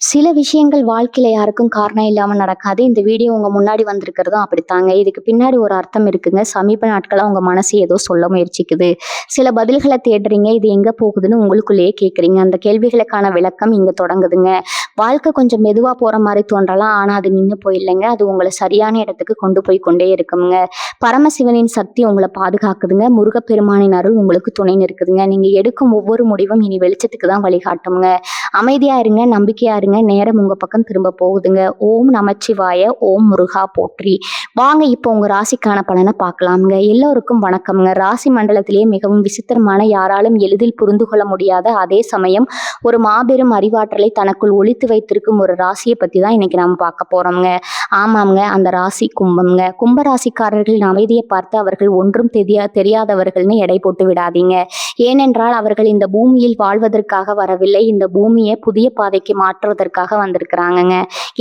சில விஷயங்கள் வாழ்க்கையில யாருக்கும் காரணம் இல்லாம நடக்காது. இந்த வீடியோ உங்க முன்னாடி வந்திருக்கிறதும் அப்படித்தாங்க. இதுக்கு பின்னாடி ஒரு அர்த்தம் இருக்குங்க. சமீப நாட்களா உங்க மனசு ஏதோ சொல்ல முயற்சிக்குது. சில பதில்கள தேடுறீங்க. இது எங்க போகுதுன்னு உங்களுக்குள்ளேயே கேட்குறீங்க. அந்த கேள்விகளுக்கான விளக்கம் இங்க தொடங்குதுங்க. வாழ்க்கை கொஞ்சம் மெதுவா போற மாரி தோன்றலாம். ஆனா அது நின்னு போயில்லைங்க. அது உங்கள சரியான இடத்துக்கு கொண்டு போய் கொண்டே இருக்குங்க. பரமசிவனின் சக்தி உங்கள பாதுகாக்குதுங்க. முருகப்பெருமானின் அருள் உங்களுக்கு துணை நிற்குதுங்க. நீங்க எடுக்கும் ஒவ்வொரு முடிவும் இனி வெளிச்சத்துக்கு தான் வழிகாட்டும்ங்க. அமைதியா இருங்க, நம்பிக்கையா இருங்க. நேரம் உங்க பக்கம் திரும்ப போகுதுங்க. ஓம் நமச்சிவாய, ஓம் முருகா போற்றி. வாங்க இப்போ உங்க ராசிக்கான பலனை பார்க்கலாம்ங்க. எல்லோருக்கும் வணக்கம்ங்க. ராசி மண்டலத்திலேயே மிகவும் விசித்திரமான, யாராலும் எளிதில் புரிந்து கொள்ள முடியாத, அதே சமயம் ஒரு மாபெரும் அறிவாற்றலை தனக்குள் ஒளித்து வைத்திருக்கும் ஒரு ராசியை பத்தி தான் இன்னைக்கு நாம பார்க்க போறோம்ங்க. ஆமாம்ங்க, அந்த ராசி கும்பம்ங்க. கும்ப ராசிக்காரர்களின் அமைதியை பார்த்து அவர்கள் ஒன்றும் தெரியாதவர்கள்னு எடை போட்டு விடாதீங்க. ஏனென்றால் அவர்கள் இந்த பூமியில் வாழ்வதற்காக வரவில்லை. இந்த பூமியை புதிய பாதைக்கு மாற்றுவதற்காக வந்திருக்கிறாங்கங்க.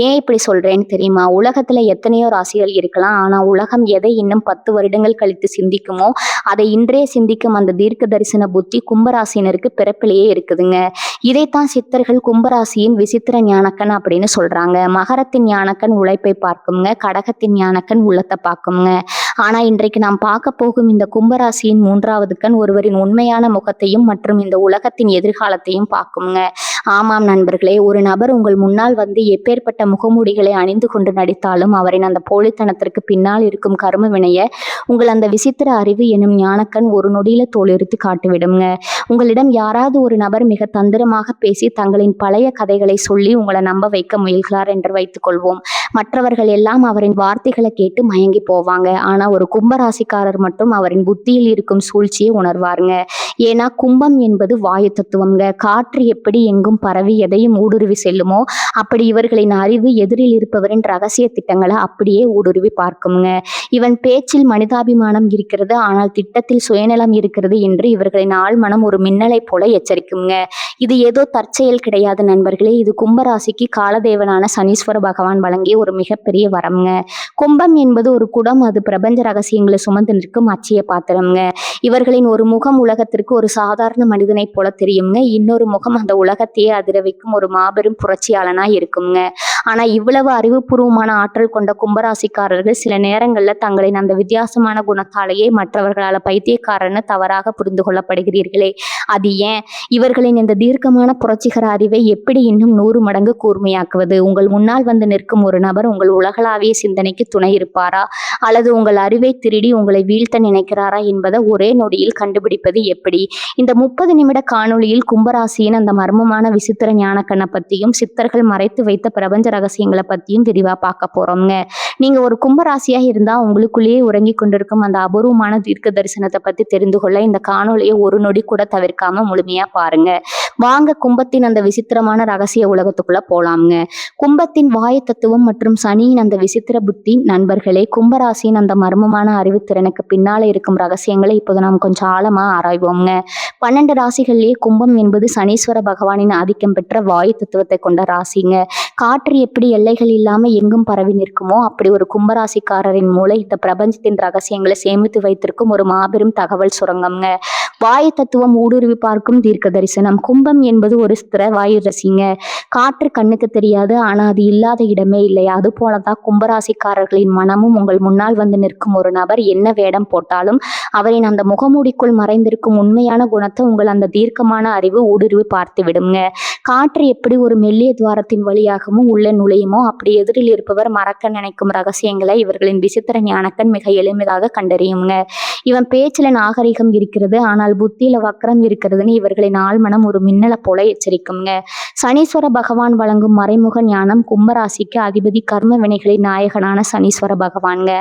ஏன் இப்படி சொல்றேன்னு தெரியுமா? உலகத்துல எத்தனையோ ராசிகள் இருக்கலாம். ஆனா உலகம் எதை இன்னும் 10 வருடங்கள் கழித்து சிந்திக்குமோ அதை இன்றே சிந்திக்கும் அந்த தீர்க்க தரிசன புத்தி கும்பராசினருக்கு பிறப்பிலேயே இருக்குதுங்க. இதைத்தான் சித்தர்கள் கும்பராசியின் விசித்திர ஞானக்கண் அப்படின்னு சொல்றாங்க. மகரத்தின் ஞானக்கண் உழைப்பை பார்க்குங்க, கடகத்தின் ஞானக்கண் உள்ளத்தை பார்க்குங்க. ஆனா இன்றைக்கு நாம் பார்க்க போகும் இந்த கும்பராசியின் 3வது கண் ஒருவரின் உண்மையான முகத்தையும் மற்றும் இந்த உலகத்தின் எதிர்காலத்தையும் பார்க்குங்க. ஆமாம் நண்பர்களே, ஒரு நபர் உங்கள் முன்னால் வந்து எப்பேற்பட்ட முகமூடிகளை அணிந்து கொண்டு நடித்தாலும் அவரின் அந்த போலித்தனத்திற்கு பின்னால் இருக்கும் கர்ம வினைய உங்கள் அந்த விசித்திர அறிவு எனும் ஞானக்கண் ஒரு நொடியில தோலுரித்து காட்டிவிடுங்க. உங்களிடம் யாராவது ஒரு நபர் மிக தந்திரமாக பேசி தங்களின் பழைய கதைகளை சொல்லி உங்களை நம்ப வைக்க முயல்கிறார் என்று வைத்துக் கொள்வோம். மற்றவர்கள் எல்லாம் அவரின் வார்த்தைகளை கேட்டு மயங்கி போவாங்க. ஆனா ஒரு கும்பராசிக்காரர் மட்டும் அவரின் புத்தியில் இருக்கும் சூழ்ச்சியை உணர்வாருங்க. ஏன்னா கும்பம் என்பது வாயு தத்துவம்ங்க. காற்று எப்படி எங்கும் பரவி எதையும் ஊடுருவி செல்லுமோ அப்படி இவர்களின் அறிவு எதிரில் இருப்பவரின் ரகசிய திட்டங்களை அப்படியே ஊடுருவி பார்க்குங்க. இவன் பேச்சில் மனிதாபிமானம் இருக்கிறது, ஆனால் திட்டத்தில் சுயநலம் இருக்கிறது என்று இவர்களின் ஆழ்மனம் ஒரு மின்னலை போல எச்சரிக்குங்க. இது ஏதோ தற்செயல் கிடையாது நண்பர்களே. இது கும்பராசிக்கு காலதேவனான சனீஸ்வர பகவான் வழங்கிய ஒரு மிகப்பெரிய வரம்ங்க. கும்பம் என்பது ஒரு குடம். அது பிரபஞ்ச ரகசியங்களை சுமந்து நிற்கும் அச்சய பாத்திரம்ங்க. இவர்களின் ஒரு முகம் உலகத்திற்கு ஒரு சாதாரண மனிதனை போல தெரியுங்க. இன்னொரு முகம் அந்த உலகத்தையே அதிர வைக்கும் ஒரு மாபெரும் புரட்சியாளனா இருக்குங்க. ஆனா இவ்வளவு அறிவுபூர்வமான ஆற்றல் கொண்ட கும்பராசிக்காரர்கள் சில நேரங்கள்ல தங்களின் அந்த வித்தியாசமான குணத்தாலேயே மற்றவர்களால் பைத்தியக்காரன்னு தவறாக புரிந்து கொள்ளப்படுகிறீர்களே, அது ஏன்? இவர்களின் இந்த தீர்க்கமான புரட்சிகர அறிவை எப்படி இன்னும் 100 மடங்கு கூர்மையாக்குவது? உங்கள் முன்னால் வந்து நிற்கும் ஒரு நபர் உங்கள் உலகளாவிய சிந்தனைக்கு துணை இருப்பாரா, அல்லது உங்கள் அறிவை திருடி உங்களை வீழ்த்த நினைக்கிறாரா என்பதை ஒரே நொடியில் கண்டுபிடிப்பது எப்படி? இந்த 30 நிமிட காணொளியில் கும்பராசியின் அந்த மர்மமான விசித்திர ஞானக்கண்ணை பத்தியும் சித்தர்கள் மறைத்து வைத்த பிரபஞ்ச ரகசியங்களை பத்தியும் விரிவா பார்க்க போறோம்ங்க. நீங்க ஒரு கும்பராசியா இருந்தா உங்களுக்குள்ளேயே உறங்கி கொண்டிருக்கும் அந்த அபூர்வமான தீர்க்க தரிசனத்தை பத்தி தெரிந்து கொள்ள இந்த காணொளியை ஒரு நொடி கூட தவிர்க்காம முழுமையா பாருங்க. வாங்க கும்பத்தின் அந்த விசித்திரமான ரகசிய உலகத்துக்குள்ள போலாம்ங்க. கும்பத்தின் வாயு தத்துவம் மற்றும் சனியின் அந்த விசித்திர புத்தி. நண்பர்களே, கும்பராசியின் அந்த மர்மமான அறிவுத்திறனுக்கு பின்னால இருக்கும் ரகசியங்களை இப்போது நாம் கொஞ்சம் ஆழமா ஆராய்வோம்ங்க. 12 ராசிகள்லயே கும்பம் என்பது சனீஸ்வர பகவானின் ஆதிக்கம் பெற்ற வாயு தத்துவத்தை கொண்ட ராசிங்க. காற்று எப்படி எல்லைகள் இல்லாம எங்கும் பரவி நிற்குமோ அப்படி ஒரு கும்பராசிக்காரரின் மூளை இந்த பிரபஞ்சத்தின் ரகசியங்களை சேமித்து வைத்திருக்கும் ஒரு மாபெரும் தகவல் சுரங்கம்ங்க. வாயு தத்துவம் ஊடுருவி பார்க்கும் தீர்க்க தரிசனம். கும்பம் என்பது ஒரு ஸ்திர வாயு ரசிங்க. காற்று கண்ணுக்கு தெரியாது, ஆனா அது இல்லாத இடமே இல்லை. அது போலதான் கும்பராசிக்காரர்களின் மனமும். உங்கள் முன்னால் வந்து நிற்கும் ஒரு நபர் என்ன வேடம் போட்டாலும் அவரின் அந்த முகமூடிக்குள் மறைந்திருக்கும் உண்மையான குணத்தை உங்கள் அந்த தீர்க்கமான அறிவு ஊடுருவி பார்த்து விடுங்க. காற்று எப்படி ஒரு மெல்லிய துவாரத்தின் வழியாகவும் உள்ள நுழையுமோ அப்படி எதிரில் இருப்பவர் மறக்க நினைக்கும் ரகசியங்களை இவர்களின் விசித்திர ஞானக்கண் மிக எளிமையாக கண்டறியுங்க. இவன் பேச்சுல நாகரிகம் இருக்கிறது, ஆனால் புத்தியில வக்கரம் இருக்கிறதுன்னு இவர்களின் ஆழ்மனம் ஒரு மின்னலை போல எச்சரிக்குங்க. சனீஸ்வர பகவான் வழங்கும் மறைமுக ஞானம். கும்பராசிக்கு அதிபதி கர்ம வினைகளின் நாயகனான சனீஸ்வர பகவான்ங்க.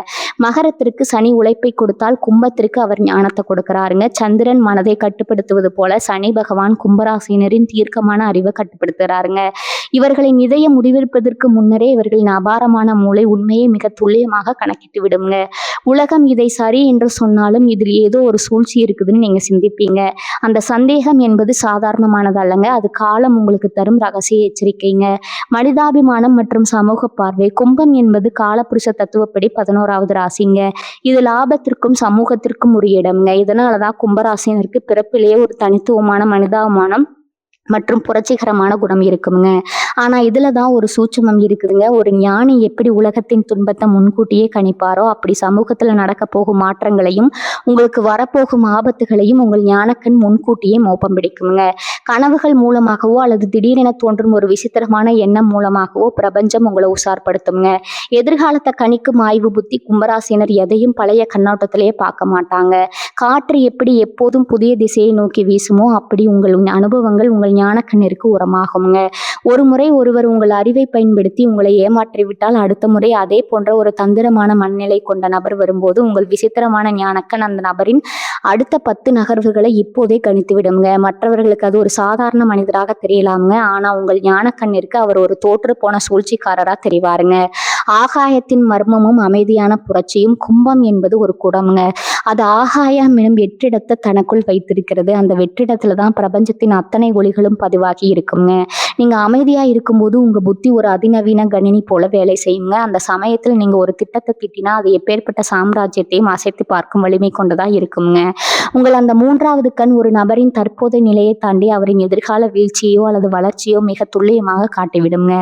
மகரத்திற்கு சனி உழைப்பை கொடுத்தால் கும்பத்திற்கு அவர் ஞானத்தை கொடுக்கிறாருங்க. சந்திரன் மனதை கட்டுப்படுத்துவது போல சனி பகவான் கும்பராசினரின் தீர்க்கமான அறிவை கட்டுப்படுத்துறாருங்க. இவர்களின் இதய முடிவெடுப்பதற்கு முன்னரே இவர்களின் அபாரமான மூளை உண்மையை மிக துல்லியமாக கணக்கிட்டு விடுங்க. உலகம் இதை சரி என்று சொன்னாலும் இதில் ஏதோ ஒரு சூழ்ச்சி இருக்குதுன்னு நீங்க சிந்திப்பீங்க. அந்த சந்தேகம் என்பது சாதாரணமானது அல்லங்க. அது காலம் உங்களுக்கு தரும் ரகசிய எச்சரிக்கைங்க. மனிதாபிமானம் மற்றும் சமூக பார்வை. கும்பம் என்பது காலபுருஷ தத்துவப்படி 11வது ராசிங்க. இது லாபத்திற்கும் சமூகத்திற்கும் உரிய இடம்ங்க. இதனாலதான் கும்பராசினருக்கு பிறப்பிலேயே ஒரு தனித்துவமான மனிதாபிமானம் மற்றும் புரட்சிகரமான குணம் இருக்குங்க. ஆனா இதுல தான் ஒரு சூட்சுமம் இருக்குதுங்க. ஒரு ஞானி எப்படி உலகத்தின் துன்பத்தை முன்கூட்டியே கணிப்பாரோ அப்படி சமூகத்துல நடக்க போகும் மாற்றங்களையும் உங்களுக்கு வரப்போகும் ஆபத்துகளையும் உங்கள் ஞானக்கண் முன்கூட்டியே மோப்பம் பிடிக்குங்க. கனவுகள் மூலமாகவோ அல்லது திடீரென தோன்றும் ஒரு விசித்திரமான எண்ணம் மூலமாகவோ பிரபஞ்சம் உங்களை உசார்படுத்துங்க. எதிர்காலத்தை கணிக்கும் ஆய்வு புத்தி கும்பராசினர் எதையும் பழைய கண்ணோட்டத்திலேயே பார்க்க மாட்டாங்க. காற்று எப்படி எப்போதும் புதிய திசையை நோக்கி வீசுமோ அப்படி உங்கள் அனுபவங்கள் உங்கள் ஞானக்கண்ணிற்கு உரமாகுங்க. ஒரு முறை ஒருவர் உங்கள் அறிவை பயன்படுத்தி உங்களை ஏமாற்றிவிட்டால் அடுத்த முறை அதே போன்ற ஒரு தந்திரமான மனநிலை கொண்ட நபர் வரும்போது உங்கள் விசித்திரமான ஞானக்கண் அந்த நபரின் அடுத்த 10 நகர்வுகளை இப்போதே கணித்து விடுங்க. மற்றவர்களுக்கு அது ஒரு சாதாரண மனிதராக தெரியலாமுங்க. ஆனா உங்கள் ஞானக்கண்ணிற்கு அவர் ஒரு தோற்று போன சூழ்ச்சிக்காரரா தெரிவாருங்க. ஆகாயத்தின் மர்மமும் அமைதியான புரட்சியும். கும்பம் என்பது ஒரு குடம்ங்க. அது ஆகாயம் எனும் வெற்றிடத்தை தனக்குள் வைத்திருக்கிறது. அந்த வெற்றிடத்துல தான் பிரபஞ்சத்தின் அத்தனை ஒளிகளும் பதிவாகி இருக்குங்க. நீங்க அமைதியா இருக்கும்போது உங்க புத்தி ஒரு அதிநவீன கணினி போல வேலை செய்யுங்க. அந்த சமயத்துல நீங்க ஒரு திட்டத்தை திட்டினா அது எப்பேற்பட்ட சாம்ராஜ்யத்தையும் அசைத்து பார்க்கும் வலிமை கொண்டதா இருக்குங்க. உங்கள் அந்த 3வது கண் ஒரு நபரின் தற்போதைய நிலையை தாண்டி அவரின் எதிர்கால வீழ்ச்சியோ அல்லது வளர்ச்சியோ மிக துல்லியமாக காட்டிவிடுங்க.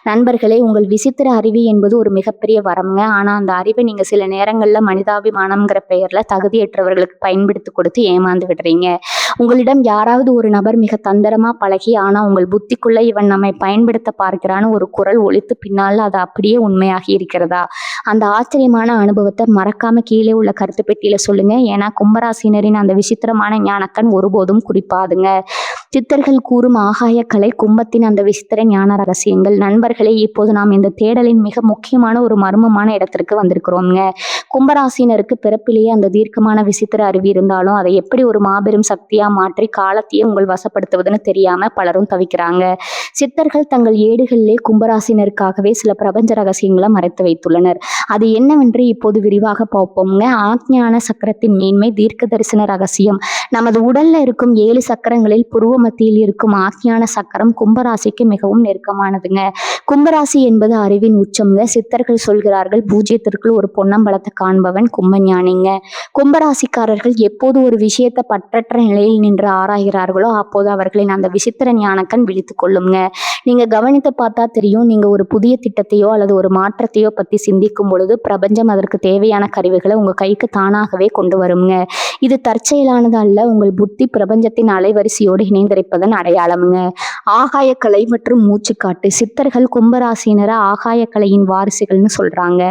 நண்பர்களே, உங்கள் விசித்திர அறிவு என்பது ஒரு மிகப்பெரிய வரம்ங்க. ஆனா அந்த அறிவை நீங்க சில நேரங்கள்ல மனிதாபிமானம்ங்கிற பெயர்ல தகுதியற்றவர்களுக்கு பயன்படுத்தி கொடுத்து ஏமாந்து விடுறீங்க. உங்களிடம் யாராவது ஒரு நபர் மிக தந்திரமா பழகி ஆனா உங்கள் புத்திக்குள்ள இவன் நம்மை பயன்படுத்த பார்க்கிறான்னு ஒரு குரல் ஒலித்து பின்னால் அது அப்படியே உண்மையாகி இருக்கிறதா? அந்த ஆச்சரியமான அனுபவத்தை மறக்காம கீழே உள்ள கருத்து பெட்டியில சொல்லுங்க. ஏன்னா கும்பராசினரின் அந்த விசித்திரமான ஞானக்கண் ஒருபோதும் குறிப்பாதுங்க. சித்தர்கள் கூறும் ஆகாய கலை, கும்பத்தின் அந்த விசித்திர ஞான ரகசியங்கள். நண்பர்களே, இப்போது நாம் இந்த தேடலின் மிக முக்கியமான ஒரு மர்மமான இடத்திற்கு வந்திருக்கிறோம்ங்க. கும்பராசினருக்கு பிறப்பிலேயே அந்த தீர்க்கமான விசித்திர அறிவு இருந்தாலும் அதை எப்படி ஒரு மாபெரும் சக்தியா மாற்றி காலத்தையே உங்கள் வசப்படுத்துவதுன்னு தெரியாம பலரும் தவிக்கிறாங்க. சித்தர்கள் தங்கள் ஏடுகளிலே கும்பராசினருக்காகவே சில பிரபஞ்ச ரகசியங்களை மறைத்து வைத்துள்ளனர். அது என்னவென்று இப்போது விரிவாக பார்ப்போம்ங்க. ஆக்ஞான சக்கரத்தின் மேன்மை. தீர்க்க தரிசன ரகசியம். நமது உடல்ல இருக்கும் 7 சக்கரங்களில் புருவ மத்தியில் இருக்கும் ஆக்ஞான சக்கரம் கும்பராசிக்கு மிகவும் நெருக்கமானதுங்க. கும்பராசி என்பது அறிவின் உச்சம்ங்க. சித்தர்கள் சொல்கிறார்கள், பூஜ்யத்திற்குள் ஒரு பொன்னம்பலத்தை காண்பவன் கும்பஞானிங்க. கும்பராசிக்காரர்கள் எப்போது ஒரு விஷயத்தை பற்றற்ற நிலையில் நின்று ஆராய்கிறார்களோ அப்போது அவர்களின் அந்த விசித்திர ஞானக்கண் விழித்து கொள்ளுங்க. நீங்க கவனித்து பார்த்தா தெரியும். நீங்க ஒரு புதிய திட்டத்தையோ அல்லது ஒரு மாற்றத்தையோ பத்தி சிந்திக்கும் பொழுது பிரபஞ்சம் அதற்கு தேவையான கருவிகளை உங்க கைக்கு தானாகவே கொண்டு வருங்க. இது தற்செயலானது அல்ல. உங்கள் புத்தி பிரபஞ்சத்தின் அலைவரிசையோடு இணைந்திருப்பதன் அடையாளமுங்க. ஆகாயக்கலை மற்றும் மூச்சுக்காட்டு. சித்தர்கள் கும்பராசினரை ஆகாயக்கலையின் வாரிசுகள்னு சொல்றாங்க.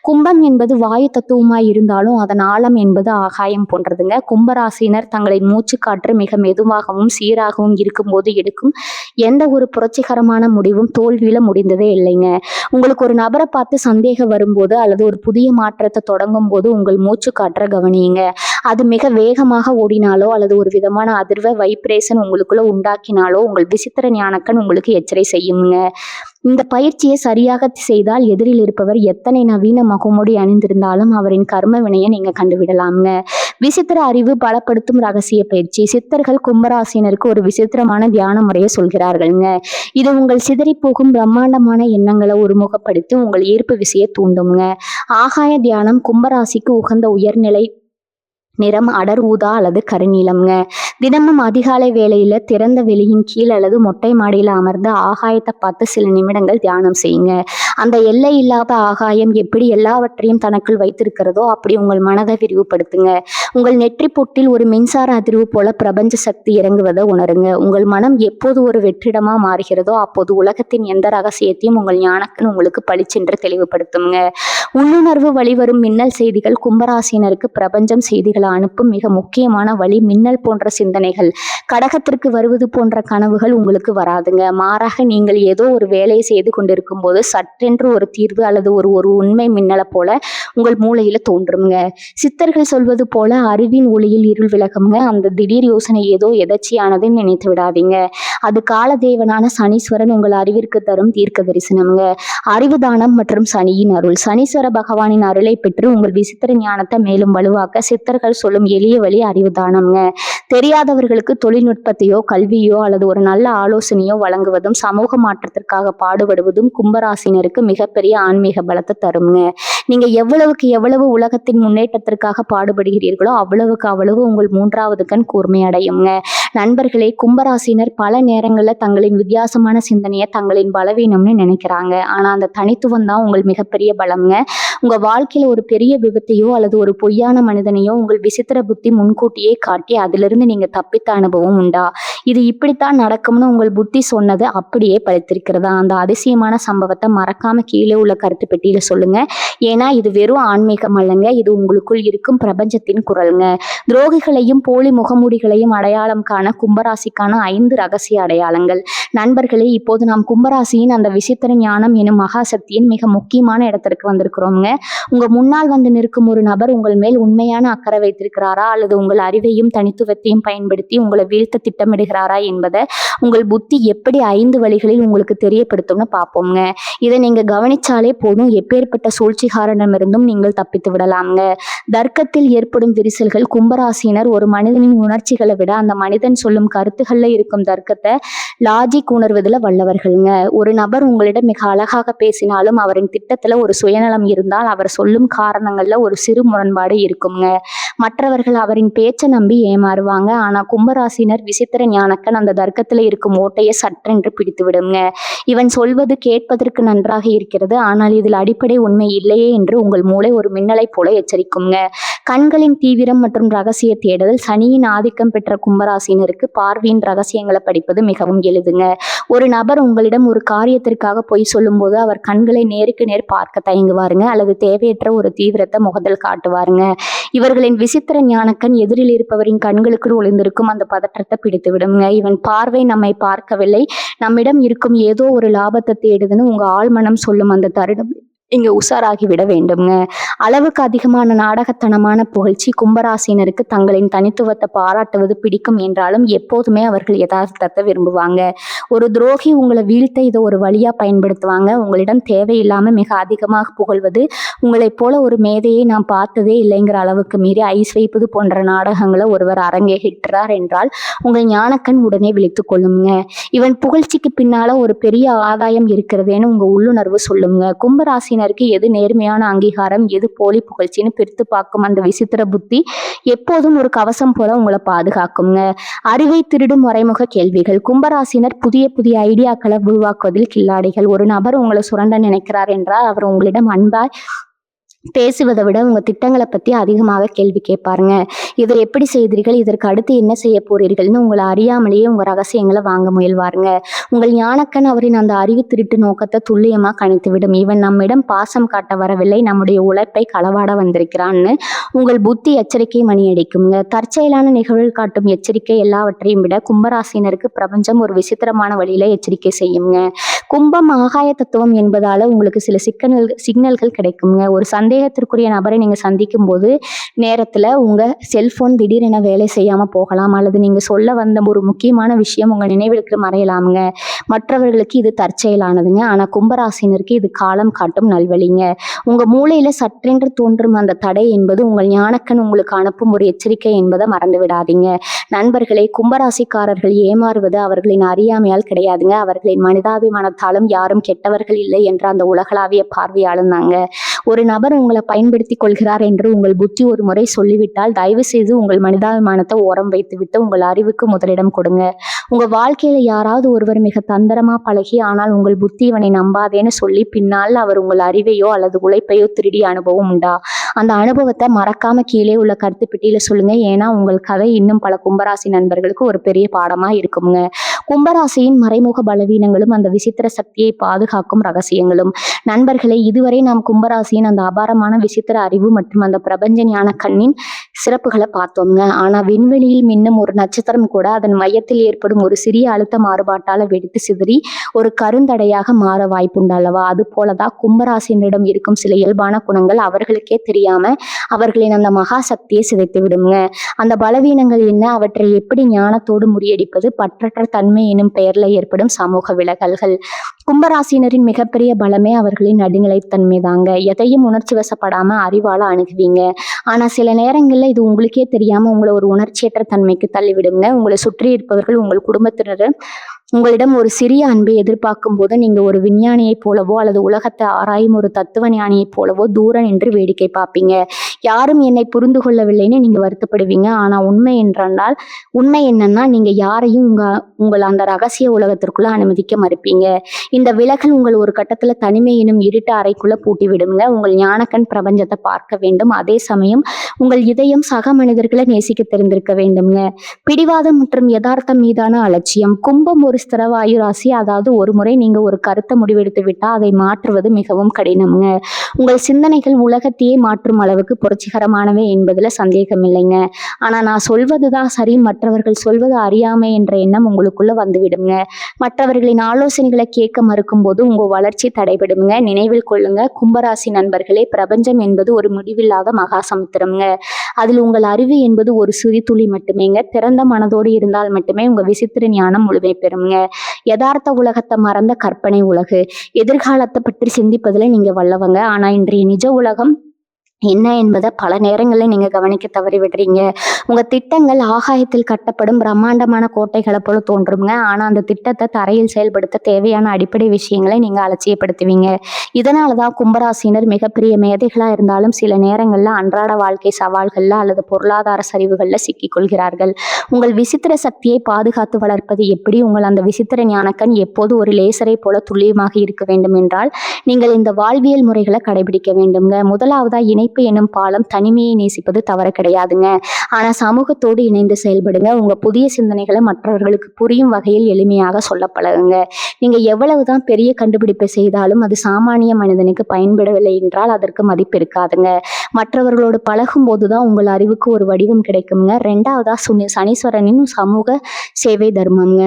கும்பம் என்பது வாயு தத்துவமாய் இருந்தாலும் அதன் ஆழம் என்பது ஆகாயம் போன்றதுங்க. கும்பராசினர் தங்களின் மூச்சுக்காற்று மிக மெதுவாகவும் சீராகவும் இருக்கும்போது எடுக்கும் எந்த ஒரு புரட்சிகரமான முடிவும் தோல்வியில முடிந்ததே இல்லைங்க. உங்களுக்கு ஒரு நபரை பார்த்து சந்தேகம் வரும்போது அல்லது ஒரு புதிய மாற்றத்தை தொடங்கும் போது உங்கள் மூச்சுக்காற்றை கவனியுங்க. அது மிக வேகமாக ஓடினாலோ அல்லது ஒரு விதமான அதிர்வை வைப்ரேஷன் உங்களுக்குள்ள உண்டாக்கினாலோ உங்கள் விசித்திர ஞானக்கண் உங்களுக்கு எச்சரிக்கை செய்யுங்க. இந்த பயிற்சியை சரியாக செய்தால் எதிரில் இருப்பவர் எத்தனை நவீன முகமூடி அணிந்திருந்தாலும் அவரின் கர்ம வினையை நீங்க கண்டுவிடலாம்ங்க. விசித்திர அறிவு பலப்படுத்தும் ரகசிய பயிற்சி. சித்தர்கள் கும்பராசினருக்கு ஒரு விசித்திரமான தியான முறையை சொல்கிறார்கள்ங்க. இது உங்கள் சிதறி போகும் பிரம்மாண்டமான எண்ணங்களை ஒருமுகப்படுத்தி உங்கள் ஈர்ப்பு விசையை தூண்டுங்க. ஆகாய தியானம். கும்பராசிக்கு உகந்த உயர்நிலை நிறம் அடர் ஊதா அல்லது கருநீலம்ங்க. தினமும் அதிகாலை வேளையில திறந்த வெளியின் கீழ் அல்லது மொட்டை மாடியில அமர்ந்து ஆகாயத்தை பார்த்து சில நிமிடங்கள் தியானம் செய்யுங்க. அந்த எல்லை இல்லாத ஆகாயம் எப்படி எல்லாவற்றையும் தனக்குள் வைத்திருக்கிறதோ அப்படி உங்கள் மனதை விரிவுபடுத்துங்க. உங்கள் நெற்றி பொட்டில் ஒரு மின்சார அதிர்வு போல பிரபஞ்ச சக்தி இறங்குவதை உணருங்க. உங்கள் மனம் எப்போது ஒரு வெற்றிடமா மாறுகிறதோ அப்போது உலகத்தின் எந்த ரகசியத்தையும் உங்கள் ஞானக்கண் உங்களுக்கு பளிச்சென்று தெளிவுபடுத்துங்க. உள்ளுணர்வு வழிவரும் மின்னல் செய்திகள். கும்பராசினருக்கு பிரபஞ்சம் செய்திகள் அனுப்பும் மிக முக்கியமான வழி மின்னல் போன்ற சிந்தனைகள். கடகத்திற்கு வருவது போன்ற கனவுகள் உங்களுக்கு வராதுங்க. மாறாக நீங்கள் ஏதோ ஒரு வேலையை செய்து கொண்டிருக்கும் போது சற்றென்று ஒரு தீர்வு அல்லது ஒரு உண்மை மின்னலை போல உங்கள் மூளையில தோன்றுங்க. சித்தர்கள் சொல்வது போல அறிவின் ஒளியில் இருள் விலகுங்க. அந்த திடீர் யோசனை ஏதோ எதர்ச்சியானதுன்னு நினைத்து விடாதீங்க. அது காலதேவனான சனீஸ்வரன் உங்கள் அறிவிற்கு தரும் தீர்க்க தரிசனம்ங்க. அறிவு தானம் மற்றும் சனியின் அருள். சனீஸ்வர பகவானின் அருளை பெற்று உங்கள் விசித்திர ஞானத்தை மேலும் வலுவாக்க சித்தர்கள் சொல்லும் எளிய வழி அறிவு தானம்ங்க. தெரியாதவர்களுக்கு தொழில்நுட்பத்தையோ கல்வியோ அல்லது ஒரு நல்ல ஆலோசனையோ வழங்குவதும் சமூக மாற்றத்திற்காக பாடுபடுவதும் கும்பராசினருக்கு மிகப்பெரிய ஆன்மீக பலத்தை தருங்க. நீங்க எவ்வளவுக்கு எவ்வளவு உலகத்தின் முன்னேற்றத்திற்காக பாடுபடுகிறீர்களோ அவ்வளவுக்கு அவ்வளவு உங்கள் 3வது கண் கூர்மை அடையுங்க. நண்பர்களே, கும்பராசினர் பல நேரங்களில் தங்களின் வித்தியாசமான சிந்தனையை தங்களின் பலவீனம்னு நினைக்கிறாங்க. ஆனா அந்த தனித்துவம் தான் உங்கள் மிகப்பெரிய பலம்ங்க. உங்க வாழ்க்கையில ஒரு பெரிய விபத்தையோ அல்லது ஒரு பொய்யான மனிதனையோ உங்கள் விசித்திர புத்தி முன்கூட்டியே காட்டி அதிலிருந்து நீங்க தப்பித்த அனுபவம் உண்டா? இது இப்படித்தான் நடக்கும்னு உங்கள் புத்தி சொன்னது அப்படியே பழித்திருக்கிறதா? அந்த அதிசயமான சம்பவத்தை மறக்காம கீழே உள்ள கருத்து பெட்டியில சொல்லுங்க. ஏன்னா இது வெறும் ஆன்மீகம் அல்லங்க, இது உங்களுக்குள் இருக்கும் பிரபஞ்சத்தின் குரலுங்க. துரோகிகளையும் போலி முகமூடிகளையும் அடையாளம் காண கும்பராசிக்கான 5 ரகசிய அடையாளங்கள். நண்பர்களே, இப்போது நாம் கும்பராசியின் அந்த விசித்திர ஞானம் எனும் மகாசக்தியின் மிக முக்கியமான இடத்திற்கு வந்திருக்கிறோங்க. உங்க முன்னால் வந்து நிற்கும் ஒரு நபர் உங்கள் மேல் உண்மையான அக்கறை வைத்திருக்கிறாரா அல்லது உங்கள் அறிவையும் தனித்துவத்தையும் பயன்படுத்தி உங்களை வீழ்த்த திட்டமிடுகிறாரா என்பதை உங்கள் புத்தி எப்படி 5 வழிகளில் உங்களுக்கு தெரியப்படுத்தும்னு பார்ப்போங்க. இதை நீங்க கவனிச்சாலே போதும், எப்பேற்பட்ட சூழ்ச்சிகாரனிடமிருந்தும் நீங்கள் தப்பித்து விடலாம்ங்க. தர்க்கத்தில் ஏற்படும் விரிசல்கள். கும்பராசினர் ஒரு மனிதனின் உணர்ச்சிகளை விட அந்த மனிதன் சொல்லும் கருத்துக்கள்ல இருக்கும் தர்க்கத்தை லாஜிக் உணர்வதில் வல்லவர்கள்ங்க. ஒரு நபர் உங்களிடம் மிக அழகாக பேசினாலும் அவரின் திட்டத்துல ஒரு சுயநலம் இருந்தால் அவர் சொல்லும் காரணங்கள்ல ஒரு சிறு முரண்பாடு இருக்குங்க. மற்றவர்கள் அவரின் பேச்சை நம்பி ஏமாறுவாங்க. ஆனா கும்பராசினர் விசித்திர ஞானக்கன் அந்த தர்க்கத்துல இருக்கும் ஓட்டையை சற்றென்று பிடித்து விடுங்க. இவன் சொல்வது கேட்பதற்கு நன்றாக இருக்கிறது, ஆனால் இதில் அடிப்படை உண்மை இல்லையே என்று உங்கள் மூளை ஒரு மின்னலை போல எச்சரிக்குங்க. கண்களின் தீவிரம் மற்றும் ரகசிய தேடுதல். சனியின் ஆதிக்கம் பெற்ற கும்பராசினருக்கு பார்வையின் ரகசியங்களை படிப்பது மிகவும் எளிதுங்க. ஒரு நபர் உங்களிடம் ஒரு காரியத்திற்காக பொய் சொல்லும் போது அவர் கண்களை நேருக்கு நேர் பார்க்க தயங்குவாருங்க அல்லது தேவையற்ற ஒரு தீவிரத்தை முகத்தில் காட்டுவாருங்க. இவர்களின் விசித்திர ஞானக்கண் எதிரில் இருப்பவரின் கண்களுக்குள் ஒளிந்திருக்கும் அந்த பதற்றத்தை பிடித்து விடுங்க. இவன் பார்வை நம்மை பார்க்கவில்லை, நம்மிடம் இருக்கும் ஏதோ ஒரு லாபத்தை தேடுதுன்னு உங்க ஆழ்மனம் சொல்லும் அந்த தருணம் இங்க உஷாராகி விட வேண்டும்ங்க. அளவுக்கு அதிகமான நாடகத்தனமான புகழ்ச்சி. கும்பராசினருக்கு தங்களின் தனித்துவத்தை பாராட்டுவது பிடிக்கும் என்றாலும் எப்போதுமே அவர்கள் யதார்த்தத்தை விரும்புவாங்க. ஒரு துரோகி உங்களை வீழ்த்த இதை ஒரு வழியா பயன்படுத்துவாங்க. உங்களிடம் தேவையில்லாம மிக அதிகமாக புகழ்வது, உங்களைப் போல ஒரு மேதையை நான் பார்த்ததே இல்லைங்கிற அளவுக்கு மீறி ஐஸ் வைப்பது போன்ற நாடகங்களை ஒருவர் அரங்கேற்றார் என்றால் உங்கள் ஞானக்கண் உடனே விழித்துக் கொள்ளுங்க. இவன் புகழ்ச்சிக்கு பின்னால ஒரு பெரிய ஆதாயம் இருக்கிறதுன்னு உங்க உள்ளுணர்வு சொல்லுங்க. கும்பராசினர் எது நேர்மையான அங்கீகாரம், எது போலி புகழ்ச்சின்னு பிரித்து பார்க்கும் அந்த விசித்திர புத்தி எப்போதும் ஒரு கவசம் போல உங்களை பாதுகாக்குங்க. அறிவை திருடும் மறைமுக கேள்விகள். கும்பராசினர் புதிய புதிய ஐடியாக்களை உருவாக்குவதில் கில்லாடிகள். ஒரு நபர் உங்களை சுரண்ட நினைக்கிறார் என்றால் அவர் உங்களிடம் அன்பாய் பேசுவதை விட உங்க திட்டங்களை பத்தி அதிகமாக கேள்வி கேட்பாருங்க. இதை எப்படி செய்தீர்கள், இதற்கு அடுத்து என்ன செய்ய போறீர்கள்னு உங்களை அறியாமலேயே உங்க ரகசியங்களை வாங்க முயல்வாருங்க. உங்கள் ஞானக்கண் அவரின் அந்த அறிவு திருட்டு நோக்கத்தை துல்லியமா கணித்துவிடும். இவன் நம்மிடம் பாசம் காட்ட வரவில்லை, நம்முடைய உழைப்பை களவாட வந்திருக்கிறான்னு உங்கள் புத்தி எச்சரிக்கை மணி அடிக்குங்க. தற்செயலான நிகழ்வுகள் காட்டும் எச்சரிக்கை எல்லாவற்றையும் விட கும்பராசினருக்கு பிரபஞ்சம் ஒரு விசித்திரமான வழியில எச்சரிக்கை செய்யுங்க. கும்பம் ஆகாய தத்துவம் என்பதால உங்களுக்கு சில சிக்னல்கள் கிடைக்குங்க. ஒரு சந்தேகத்திற்குரிய நபரை நீங்க சந்திக்கும் போது நேரத்துல உங்க செல்போன் திடீரென வேலை செய்யாம போகலாம் அல்லது நீங்க சொல்ல வந்த ஒரு முக்கியமான விஷயம் உங்க நினைவிற்கு மறையலாமுங்க. மற்றவர்களுக்கு இது தற்செயலானதுங்க, ஆனா கும்பராசினருக்கு இது காலம் காட்டும் நல்வழிங்க. உங்க மூளையில சற்றென்று தோன்றும் அந்த தடை என்பது உங்கள் ஞானக்கண் உங்களுக்கு அனுப்பும் ஒரு எச்சரிக்கை என்பதை மறந்து விடாதீங்க. நண்பர்களே, கும்பராசிக்காரர்கள் ஏமாறுவது அவர்களின் அறியாமையால் கிடையாதுங்க, அவர்களின் மனிதாபிமானத்தாலும் யாரும் கெட்டவர்கள் இல்லை என்ற அந்த உலகளாவிய பார்வையாலும் தாங்க. ஒரு நபர் உங்களை பயன்படுத்தி கொள்கிறார் என்று உங்கள் புத்தி ஒரு முறை சொல்லிவிட்டால் தயவு செய்து உங்கள் மனிதாபிமானத்தை ஓரம் வைத்துவிட்டு உங்கள் அறிவுக்கு முதலிடம் கொடுங்க. உங்க வாழ்க்கையில யாராவது ஒருவர் மிக தந்திரமா பழகி ஆனால் உங்கள் புத்தி இவனை நம்பாதேன்னு சொல்லி பின்னால் அவர் உங்கள் அறிவையோ அல்லது உழைப்பையோ திருடிய அனுபவம் உண்டா? அந்த அனுபவத்தை மறக்காம கீழே உள்ள கருத்து பெட்டியில சொல்லுங்க. ஏன்னா உங்கள் கதை இன்னும் பல கும்பராசி நண்பர்களுக்கு ஒரு பெரிய பாடமா இருக்குங்க. கும்பராசியின் மறைமுக பலவீனங்களும் அந்த விசித்திர சக்தியை பாதுகாக்கும் ரகசியங்களும். நண்பர்களே, இதுவரை நாம் கும்பராசியின் அந்த அபாரமான விசித்திர அறிவு மற்றும் அந்த பிரபஞ்ச ஞான கண்ணின் சிறப்புகளை பார்த்தோங்க. ஆனா விண்வெளியில் மின்னும் ஒரு நட்சத்திரம் கூட அதன் மையத்தில் ஏற்படும் ஒரு சிறிய அழுத்த மாறுபாட்டால வெடித்து சிதறி ஒரு கருந்தடையாக மாற வாய்ப்புண்டு அல்லவா? அது போலதான் கும்பராசினரிடம் இருக்கும் சில இயல்பான குணங்கள் அவர்களுக்கே தெரியாம அவர்களின் அந்த மகா சக்தியை சிதைத்து விடுங்க. அந்த பலவீனங்கள் என்ன, அவற்றை எப்படி ஞானத்தோடு முறியடிப்பது, பற்றற்ற தன்மை எனும் பெயர்ல ஏற்படும் சமூக விலகல்கள். கும்பராசினரின் மிகப்பெரிய பலமே அவர்களின் நடுநிலைத்தன்மை தாங்க. எதையும் உணர்ச்சி வசப்படாம அறிவால அணுகுவீங்க. ஆனா சில நேரங்கள்ல இது உங்களுக்கே தெரியாம உங்களை ஒரு உணர்ச்சியற்ற தன்மைக்கு தள்ளிவிடுங்க. உங்களை சுற்றி இருப்பவர்கள் உங்கள் குடும்பத்தினர் உங்களிடம் ஒரு சிறிய அன்பை எதிர்பார்க்கும் போது நீங்க ஒரு விஞ்ஞானியைப் போலவோ அல்லது உலகத்தை ஆராயும் ஒரு தத்துவ ஞானியைப் போலவோ தூரம் நின்று வேடிக்கை பார்ப்பீங்க. யாரும் என்னை புரிந்து கொள்ளவில்லைன்னு நீங்க வருத்தப்படுவீங்க. ஆனா உண்மை என்னன்னா நீங்க யாரையும் உங்கள் அந்த ரகசிய உலகத்திற்குள்ள அனுமதிக்க மறுப்பீங்க. இந்த விலகல் உங்கள் ஒரு கட்டத்துல தனிமை எனும் இருட்டு அறைக்குள்ள பூட்டி விடுங்க. உங்கள் ஞானக்கண் பிரபஞ்சத்தை பார்க்க வேண்டும். அதே சமயம் உங்கள் இதயம் சக மனிதர்களை நேசிக்க தெரிந்திருக்க வேண்டும்ங்க. பிடிவாதம் மற்றும் யதார்த்தம் மீதான அலட்சியம். கும்பம் ஒரு ஸ்திரவாயு ராசி. அதாவது ஒரு முறை நீங்க ஒரு கருத்தை முடிவெடுத்து விட்டா அதை மாற்றுவது மிகவும் கடினம்ங்க. உங்கள் சிந்தனைகள் உலகத்தையே மாற்றும் அளவுக்கு புரட்சிகரமானவை என்பதுல சந்தேகம் இல்லைங்க. ஆனா நான் சொல்வதுதான் சரி, மற்றவர்கள் சொல்வது அறியாமை என்ற எண்ணம் உங்களுக்குள்ள வந்துவிடுங்க. மற்றவர்களின் ஆலோசனைகளை கேட்க மறுக்கும் போது உங்க வளர்ச்சி தடைபடுங்க. நினைவில் கொள்ளுங்க கும்பராசி நண்பர்களே, பிரபஞ்சம் என்பது ஒரு முடிவில்லாத மகாசமுத்திரம்ங்க. அதில் உங்கள் அறிவு என்பது ஒரு சிறிதுளி மட்டுமேங்க. திறந்த மனதோடு இருந்தால் மட்டுமே உங்க விசித்திர ஞானம் முழுமை பெறுங்க. யதார்த்த உலகத்தை மறந்த கற்பனை உலகு. எதிர்காலத்தை பற்றி சிந்திப்பதுல நீங்க வல்லவங்க. ஆனா இன்றைய நிஜ உலகம் என்ன என்பதை பல நேரங்களில் நீங்க கவனிக்க தவறி விடுறீங்க. உங்க திட்டங்கள் ஆகாயத்தில் கட்டப்படும் பிரம்மாண்டமான கோட்டைகளை போல தோன்றுங்க. ஆனா அந்த திட்டத்தை தரையில் செயல்படுத்த தேவையான அடிப்படை விஷயங்களை நீங்க அலட்சியப்படுத்துவீங்க. இதனாலதான் கும்பராசினர் மிகப்பெரிய மேதைகளா இருந்தாலும் சில நேரங்கள்ல அன்றாட வாழ்க்கை சவால்கள்ல அல்லது பொருளாதார சரிவுகள்ல சிக்கிக் கொள்கிறார்கள். உங்கள் விசித்திர சக்தியை பாதுகாத்து வளர்ப்பது எப்படி? உங்கள் அந்த விசித்திர ஞானக்கண் எப்போது ஒரு லேசரை போல துல்லியமாக இருக்க வேண்டும் என்றால் நீங்கள் இந்த வாழ்வியல் முறைகளை கடைபிடிக்க வேண்டும்ங்க. முதலாவதா இணைப்பு எனும் பாலம். தனிமையை நேசிப்பது தவறு கிடையாதுங்க. ஆனா சமூகத்தோடு இணைந்து செயல்படுங்க. உங்க புதிய சிந்தனைகளை மற்றவர்களுக்கு புரியும் வகையில் எளிமையாக சொல்ல பழகுங்க. நீங்க எவ்வளவுதான் பெரிய கண்டுபிடிப்பை செய்தாலும் அது சாமானிய மனிதனுக்கு பயன்படவில்லை என்றால் அதற்கு மதிப்பு இருக்காதுங்க. மற்றவர்களோடு பழகும் போதுதான் உங்கள் அறிவுக்கு ஒரு வடிவம் கிடைக்குங்க. ரெண்டாவதா சனீஸ்வரனின் சமூக சேவை தர்மம்ங்க.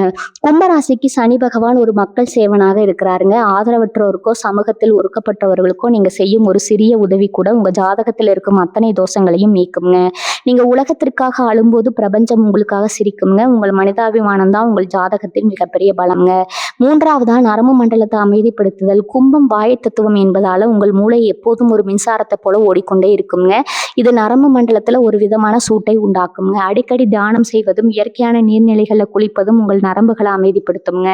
கும்பராசிக்கு சனி பகவான் ஒரு மக்கள் சேவனாக இருக்கிறாருங்க. ஆதரவற்றோருக்கோ சமூகத்தில் ஒடுக்கப்பட்டவர்களுக்கோ நீங்க செய்யும் ஒரு சிறிய உதவி கூட உங்க ஜாதகத்தில் இருக்கும் அத்தனை தோஷங்களையும் நீக்குங்க. நீங்க உலகத்திற்காக அழும்போது பிரபஞ்சம் உங்களுக்காக சிரிக்குங்க. உங்கள் மனிதாபிமானம் தான் உங்கள் ஜாதகத்தின் மிகப்பெரிய பலம்ங்க. மூன்றாவதா நரம்பு மண்டலத்தை அமைதிப்படுத்துதல். கும்பம் வாயு தத்துவம் என்பதால உங்கள் மூளை எப்போதும் ஒரு மின்சாரத்தை போல ஓடிக்கொண்டே இருக்குங்க. இது நரம்பு மண்டலத்துல ஒரு விதமான சூட்டை உண்டாக்குங்க. அடிக்கடி தியானம் செய்வதும் இயற்கையான நீர்நிலைகளில் குளிப்பதும் உங்கள் நரம்புகளை அமைதிப்படுத்துங்க.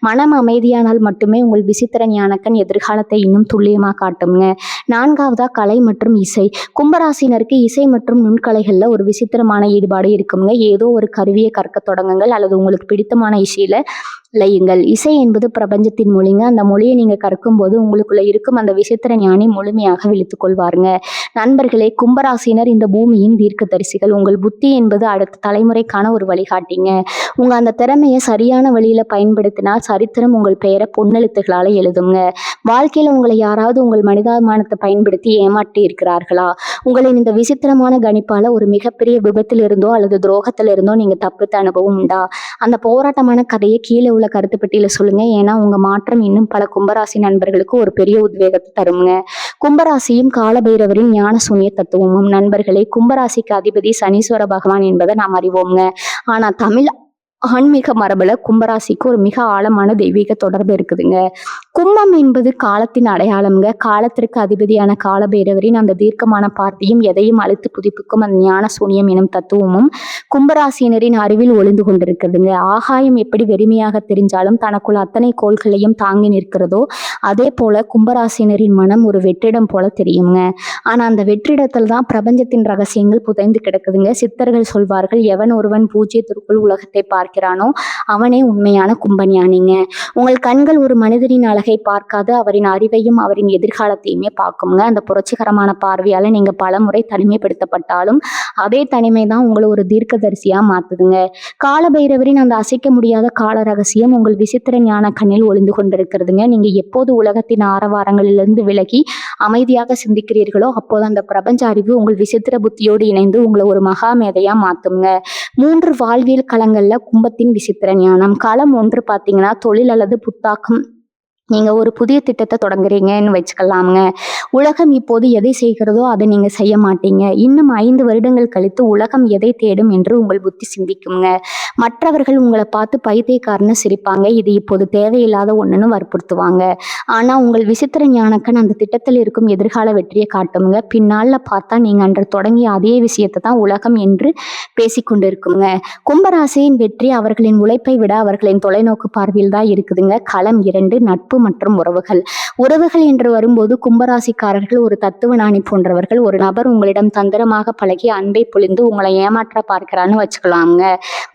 மனம் அமைதியானால் மட்டுமே உங்கள் விசித்திர ஞானக்கண் எதிர்காலத்தை இன்னும் துல்லியமா காட்டுங்க. நான்காவதா கலை மற்றும் இசை. கும்பராசினருக்கு இசை மற்றும் நுண்கலைகள்ல ஒரு விசித்திரமான ஈடுபாடு இருக்குங்க. ஏதோ ஒரு கருவியை கற்க தொடங்குங்கள் அல்லது உங்களுக்கு பிடித்தமான இசையில லயுங்கள். இசை என்பது பிரபஞ்சத்தின் மொழிங்க. அந்த மொழியை நீங்க கற்கும் போது உங்களுக்குள்ள இருக்கும் அந்த விசித்திர ஞானி முழுமையாக விழித்துக் கொள்வாருங்க. நண்பர்களே, கும்பராசினர் இந்த பூமியின் தீர்க்கதரிசிகள். உங்கள் புத்தி என்பது அடுத்த தலைமுறைக்கான ஒரு வழிகாட்டிங்க. உங்க அந்த திறமையை சரியான வழியில பயன்படுத்தினால் சரித்திரம் உங்கள் பெயரை பொன்னெழுத்துகளால எழுதுங்க. வாழ்க்கையில உங்களை யாராவது உங்கள் மனிதாபிமானத்தை பயன்படுத்தி ஏமாற்றி இருக்கிறார்களா? உங்களின் இந்த விசித்திரமான கணிப்பால ஒரு மிகப்பெரிய விபத்தில் இருந்தோ அல்லது துரோகத்துல இருந்தோ நீங்க தப்பித்த அனுபவம் உண்டா? அந்த போராட்டமான கதையை கீழே உள்ள கருத்து பெட்டியில சொல்லுங்க. ஏன்னா உங்க மாற்றம் இன்னும் பல கும்பராசி நண்பர்களுக்கு ஒரு பெரிய உத்வேகத்தை தருங்க. கும்பராசியும் காலபைரவரின் ஞான சூன்ய தத்துவமும். நண்பர்களே, கும்பராசிக்கு அதிபதி சனீஸ்வர பகவான் என்பதை நாம் அறிவோங்க. ஆனா தமிழ் ஆன்மீக மரபுல கும்பராசிக்கு ஒரு மிக ஆழமான தெய்வீக தொடர்பு இருக்குதுங்க. கும்பம் என்பது காலத்தின் அடையாளம்ங்க. காலத்திற்கு அதிபதியான காலபைரவரின் அந்த தீர்க்கமான பார்வையும் எதையும் அழுத்து புதுப்பிக்கும் அந்த ஞான சூன்யம் எனும் தத்துவமும் கும்பராசினரின் அறிவில் ஒளிந்து கொண்டிருக்குதுங்க. ஆகாயம் எப்படி வெறுமையாக தெரிஞ்சாலும் தனக்குள் அத்தனை கோள்களையும் தாங்கி நிற்கிறதோ அதே போல கும்பராசினரின் மனம் ஒரு வெற்றிடம் போல தெரியுங்க. ஆனா அந்த வெற்றிடத்தில் தான் பிரபஞ்சத்தின் ரகசியங்கள் புதைந்து கிடக்குதுங்க. சித்தர்கள் சொல்வார்கள், எவன் ஒருவன் பூஜ்யத்திற்குள் உலகத்தை பார்க்கிறானோ அவனே உண்மையான கும்பஞானிங்க. உங்கள் கண்கள் ஒரு மனிதனின் அழகை பார்க்காது, அவரின் அறிவையும் அவரின் எதிர்காலத்தையுமே பார்க்குங்க. அந்த புரட்சிகரமான பார்வையால நீங்க பல முறை தனிமைப்படுத்தப்பட்டாலும் அதே தனிமை தான் உங்களை ஒரு தீர்க்கதரிசியா மாத்துதுங்க. காலபைரவரின் அந்த அசைக்க முடியாத கால ரகசியம் உங்கள் விசித்திர ஞான கண்ணில் ஒளிந்து கொண்டிருக்கிறதுங்க. நீங்க எப்போது உலகத்தின் ஆரவாரங்களிலிருந்து விலகி அமைதியாக சிந்திக்கிறீர்களோ அப்போது அந்த பிரபஞ்ச அறிவு உங்கள் விசித்திர புத்தியோடு இணைந்து உங்களை ஒரு மகா மேதையா மாத்துங்க. 3 வாழ்வியல் களங்கள்ல கும்பத்தின் விசித்திர ஞானம். களம் 1 பார்த்தீங்கன்னா தொழில் அல்லது புத்தாக்கம். நீங்க ஒரு புதிய திட்டத்தை தொடங்குறீங்கன்னு வச்சுக்கலாமுங்க. உலகம் இப்போது எதை செய்கிறதோ அதை நீங்க செய்ய மாட்டீங்க. இன்னும் 5 வருடங்கள் கழித்து உலகம் எதை தேடும் என்று உங்கள் புத்தி சிந்திக்குங்க. மற்றவர்கள் உங்களை பார்த்து பைத்தியக்காரன்னு சிரிப்பாங்க. இது இப்போது தேவையில்லாத ஒண்ணுன்னு வற்புறுத்துவாங்க. ஆனா உங்கள் விசித்திர ஞானக்கண் அந்த திட்டத்தில் இருக்கும் எதிர்கால வெற்றியை காட்டுங்க. பின்னால பார்த்தா நீங்க அன்று தொடங்கிய அதே விஷயத்தை தான் உலகம் என்று பேசிக்கொண்டு இருக்குங்க. கும்பராசியின் வெற்றி அவர்களின் உழைப்பை விட அவர்களின் தொலைநோக்கு பார்வையில் தான் இருக்குதுங்க. களம் 2 நட்பு மற்றும் உறவுகள். உறவுகள் என்று வரும்போது கும்பராசிக்காரர்கள் ஒரு தத்துவ ஞானி போன்றவர்கள். ஒரு நபர் உங்களிடம் தந்திரமாக பழகி அன்பை பொழிந்து உங்களை ஏமாற்ற பார்க்கிறான்னு வச்சுக்கலாங்க.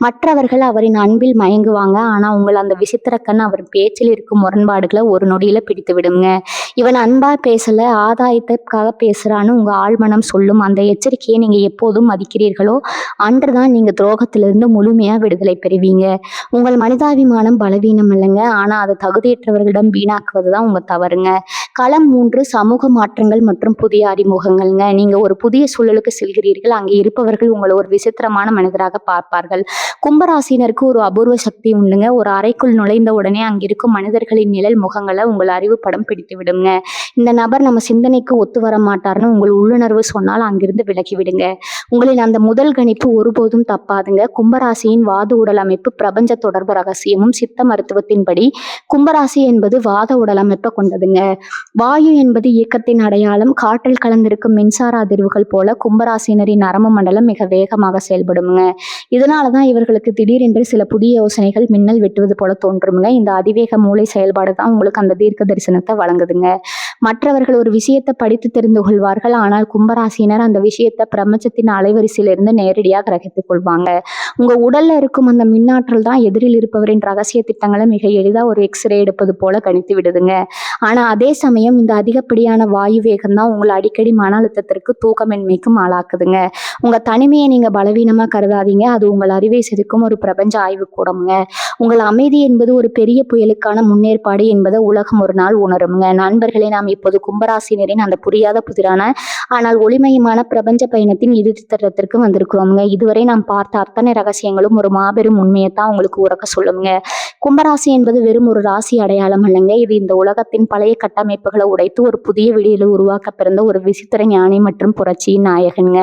மற்றவர்கள் அவரின் அன்பில் மயங்குவாங்க. ஆனா உங்கள் அந்த விசித்திர கண் அவர் பேச்சில் இருக்கும் முரண்பாடுகளை ஒரு நொடியில பிடித்து விடுங்க. இவன் அன்பா பேசல, ஆதாயத்திற்காக பேசுறான்னு உங்க ஆழ்மனம் சொல்லும். அந்த எச்சரிக்கையை நீங்க எப்போதும் மதிக்கிறீர்களோ அன்றுதான் நீங்க துரோகத்திலிருந்து முழுமையா விடுதலை பெறுவீங்க. உங்கள் மனிதாபிமானம் பலவீனம் இல்லைங்க, ஆனா அதை தகுதியற்றவர்களிடம் வீணாக்குவதுதான் உங்க தவறுங்க. களம் 3 சமூக மாற்றங்கள் மற்றும் புதிய அறிமுகங்கள்ங்க. நீங்க ஒரு புதிய சூழலுக்கு செல்கிறீர்கள். அங்கே இருப்பவர்கள் உங்களை ஒரு விசித்திரமான மனிதராக பார்ப்பார்கள். கும்பராசினருக்கு ஒரு அபூர்வ சக்தி உண்டுங்க. ஒரு அறைக்குள் நுழைந்த உடனே அங்கிருக்கும் மனிதர்களின் நிழல் முகங்களை உங்கள் அறிவு படம் பிடித்து விடுங்க. இந்த நபர் நம்ம சிந்தனைக்கு ஒத்து வர மாட்டார்னு உங்கள் உள்ளுணர்வு சொன்னால் அங்கிருந்து விலகி விடுங்க. உங்களின் அந்த முதல் கணிப்பு ஒருபோதும் தப்பாதுங்க. கும்பராசியின் வாத உடல் அமைப்பு பிரபஞ்ச தொடர்பு ரகசியமும் சித்த மருத்துவத்தின்படி கும்பராசி என்பது வாத உடல் அமைப்பை கொண்டதுங்க. வாயு என்பது இயக்கத்தின் அடையாளம். காற்றில் கலந்திருக்கும் மின்சார அதிர்வுகள் போல கும்பராசினரின் நரம்பு மண்டலம் மிக வேகமாக செயல்படுங்க. இதனாலதான் இவர்களுக்கு திடீரென்று சில புதிய யோசனைகள் மின்னல் வெட்டுவது போல தோன்றுங்க. இந்த அதிவேக மூளை செயல்பாடு தான் உங்களுக்கு அந்த தீர்க்க தரிசனத்தை வழங்குதுங்க. மற்றவர்கள் ஒரு விஷயத்தை படித்து தெரிந்து கொள்வார்கள். ஆனால் கும்பராசினர் அந்த விஷயத்தை பிரபஞ்சத்தின் அலைவரிசையிலிருந்து நேரடியாக கிரகித்துக் கொள்வாங்க. உங்க உடல்ல இருக்கும் அந்த மின்னாற்றல் தான் எதிரில் இருப்பவரின் ரகசிய திட்டங்களை மிக எளிதா ஒரு எக்ஸ்ரே எடுப்பது போல கணித்து விடுதுங்க. ஆனா அதே சமயம் இந்த அதிகப்படியான வாயு வேகம் தான் உங்களை அடிக்கடி மன அழுத்தத்திற்கு தூக்கமின்மைக்கும் ஆளாக்குதுங்க. உங்க தனிமையை நீங்க பலவீனமா கருதாதீங்க. அது உங்கள் அறிவை செதுக்கும் ஒரு பிரபஞ்ச ஆய்வு கூடமுங்க. உங்கள் அமைதி என்பது ஒரு பெரிய புயலுக்கான முன்னேற்பாடு என்பதை உலகம் ஒரு நாள் உணருங்க. நண்பர்களே, நாம் இப்போது கும்பராசினரின் அந்த புரியாத புதிரான ஆனால் ஒளிமயமான பிரபஞ்ச பயணத்தின் இறுதி தருணத்திற்கு வந்திருக்கிறோம்ங்க. இதுவரை நாம் பார்த்த அத்தனை ரகசியங்களும் ஒரு மாபெரும் உண்மையைத்தான் உங்களுக்கு உறக்க சொல்லுங்க. கும்பராசி என்பது வெறும் ஒரு ராசி அடையாளம் அல்லங்க. இது இந்த உலகத்தின் பழைய கட்டமைப்புகளை உடைத்து ஒரு புதிய விடியலை உருவாக்க பிறந்த ஒரு விசித்திர ஞானி மற்றும் புரட்சியின் நாயகனுங்க.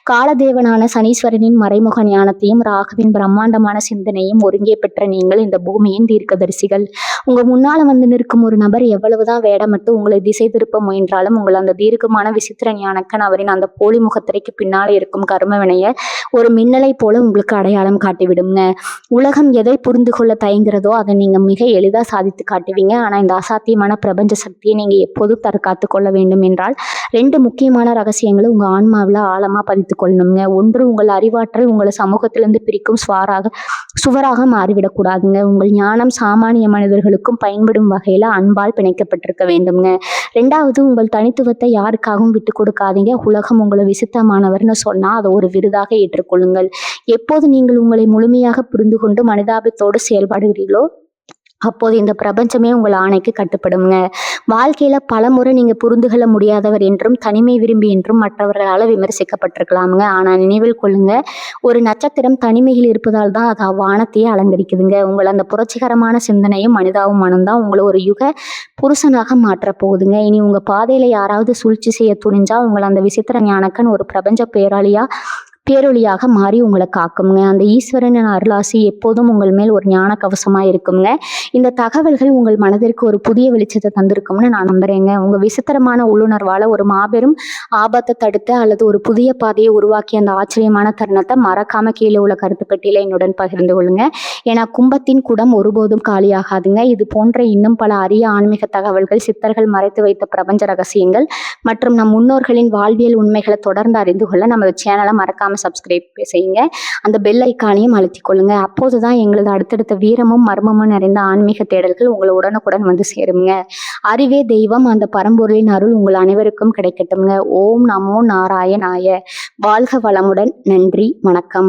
காலதேவனான சனீஸ்வரனின் மறைமுக ஞானத்தையும் ராகுவின் பிரம்மாண்டமான சிந்தனையும் ஒருங்கே பெற்ற நீங்கள் இந்த பூமியின் தீர்க்கதரிசிகள். உங்க முன்னால வந்து நிற்கும் ஒரு நபர் எவ்வளவுதான் வேடமிட்டு உங்களை திசை திருப்ப முயன்றாலும் உங்கள் அந்த தீர்க்கமான விசித்திர ஞானக்கன் அவரின் அந்த போலி முகத்திரைக்கு பின்னாலே இருக்கும் கர்ம வினைய ஒரு மின்னலை போல உங்களுக்கு அடையாளம் காட்டிவிடுங்க. உலகம் எதை புரிந்து கொள்ள தயங்குறதோ அதை நீங்க மிக எளிதா சாதித்து காட்டுவீங்க. ஆனா இந்த அசாத்தியமான பிரபஞ்ச சக்தியை நீங்க எப்போதும் தற்காத்து கொள்ள வேண்டும் என்றால் 2 முக்கியமான ரகசியங்களை உங்க ஆன்மாவில் ஆழமா பதித்து கொள்ளணுங்க. ஒன்று, உங்கள் அறிவாற்றல் உங்களை சமூகத்திலிருந்து பிரிக்கும் சுவராக மாறிவிடக்கூடாதுங்க. உங்கள் ஞானம் சாமானிய மனிதர்களுக்கும் பயன்படும் வகையில அன்பால் பிணைக்கப்பட்டிருக்க வேண்டும்ங்க. 2வது, உங்கள் தனித்துவத்தை யாருக்காகவும் விட்டு கொடுக்காதீங்க. உலகம் உங்களை விசித்தமானவர்னு சொன்னா அதை ஒரு விருதாக ஏற்றுக்கொள்ளுங்கள். எப்போது நீங்கள் உங்களை முழுமையாக புரிந்து கொண்டு மனிதாபித்தோடு செயல்படுகிறீர்களோ அப்போது இந்த பிரபஞ்சமே உங்கள் ஆணைக்கு கட்டுப்படுங்க. வாழ்க்கையில பலமுறை நீங்க புரிந்து கொள்ள முடியாதவர் என்றும் தனிமை விரும்பி என்றும் மற்றவர்களால் விமர்சிக்கப்பட்டிருக்கலாமுங்க. ஆனா நினைவில் கொள்ளுங்க, ஒரு நட்சத்திரம் தனிமையில் இருப்பதால் தான் அது வானத்தையே அலங்கரிக்குதுங்க. உங்கள் அந்த புரட்சிகரமான சிந்தனையும் மனிதாபிமானம் தான் உங்களை ஒரு யுக புருஷனாக மாற்ற போகுதுங்க. இனி உங்க பாதையில யாராவது சூழ்ச்சி செய்ய துணிஞ்சா உங்கள் அந்த விசித்திர ஞானக்கன் ஒரு பிரபஞ்ச பேரொளியாக மாறி உங்களை காக்குங்க. அந்த ஈஸ்வரனின் அருளாசி எப்போதும் உங்கள் மேல் ஒரு ஞான கவசமா இருக்குங்க. இந்த தகவல்கள் உங்கள் மனதிற்கு ஒரு புதிய வெளிச்சத்தை தந்திருக்கும்னு நான் நம்புறேங்க. உங்க விசித்திரமான உள்ளுணர்வால ஒரு மாபெரும் ஆபத்தை தடுத்த அல்லது ஒரு புதிய பாதையை உருவாக்கிய அந்த ஆச்சரியமான தருணத்தை மறக்காம கீழே உள்ள கருத்து பெட்டியில என்னுடன் பகிர்ந்து கொள்ளுங்க. ஏன்னா கும்பத்தின் குடம் ஒருபோதும் காலியாகாதுங்க. இது போன்ற இன்னும் பல அரிய ஆன்மீக தகவல்கள், சித்தர்கள் மறைத்து வைத்த பிரபஞ்ச ரகசியங்கள் மற்றும் நம் முன்னோர்களின் வாழ்வியல் உண்மைகளை தொடர்ந்து அறிந்து கொள்ள நமது சேனலை மறக்காம சப்ஸ்கிரைப் செய்யுங்க. அந்த பெல் ஐக்கானையும் அழுத்திக் கொள்ளுங்க. அப்போதுதான் எங்களது அடுத்தடுத்த வீரமும் மர்மமும் நிறைந்த ஆன்மீக தேடல்கள் உங்களை உடனுக்குடன் வந்து சேருங்க. அறிவே தெய்வம். அந்த பரம்பொருளின் அருள் உங்கள் அனைவருக்கும் கிடைக்கட்டும்ங்க. ஓம் நமோ நாராயணாய. வாழ்க வளமுடன். நன்றி, வணக்கம்.